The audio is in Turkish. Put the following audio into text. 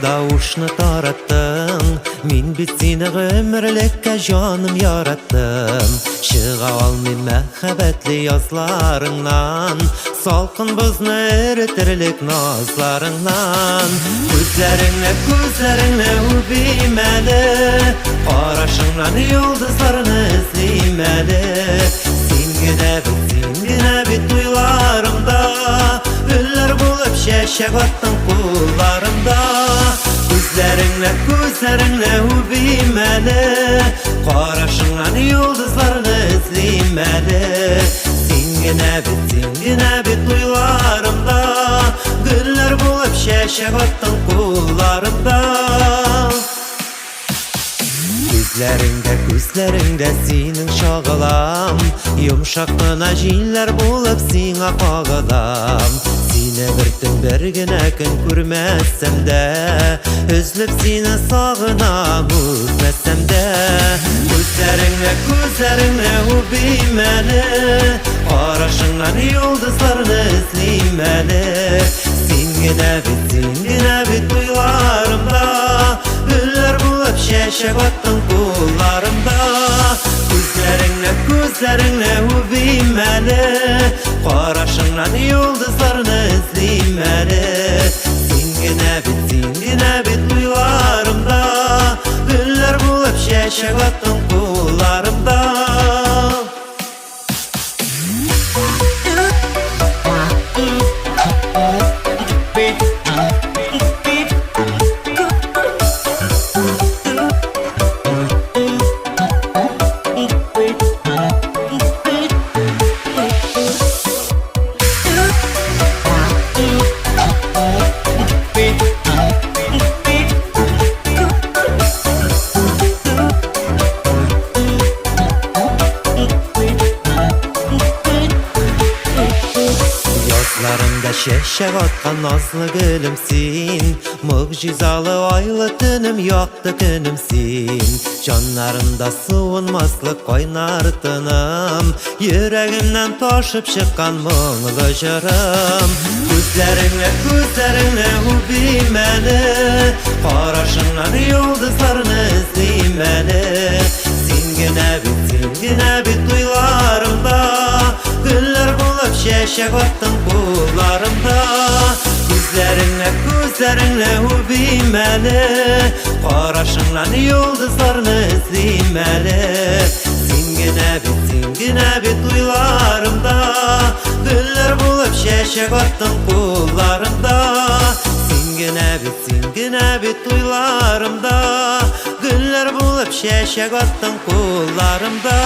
Gözlerinde uşnu tarattın, min bit seni ömürlükke canım yarattım. Çığa almayım mehbetli yazlarından, salkın buznu eritirlik nazlarından. Gözlerinle ubimeli, qarashingdan yulduzlarını izlemeli. Singine bit duylarımda, üller bulup şeşek attın kullarımda. Gözlerinle ubimeli, qarashingdan yulduzlarını izlemeli. Singine bit duylarımda, güller bulup şeşek attın kullarımda. Gözlerinde senin şağılam, yumşak gına jinler bulup sina qağılam. Seni bir gine gün görmezsem de, özlüp seni sağınam öpmezsem de. Gözlerinle ubimeli, qarashingdan yulduzlarını izlemeli. Singine bit duylarımda, güller bulup şeşek attın kullarımda. Gözlerinle ubimeli, qarashingdan yulduzlarını izlemeli. Singine bit duylarımda, güller bulup şeşek attın kullarımda. Yazlarımda şeşek atkan nazlı gülümsin, mucizalı aylı tünüm yaktı günümsin. Canlarımda suunmaslık qaynartınım, yüreğimden taşıp çıkan muğlu jırım. Gözlerinle ubimeli, qarashingdan yulduzlarını izlemeli. Singine bit duylarımda, güller bulup şeşek attın kullarımda. Gözlerinle ubimeli, qarashingdan yulduzlarını izlemeli. Singine bit duylarımda, güller bulup şeşek attın kullarımda. Singine bit duylarımda, güller bulup şeşek attın kullarımda.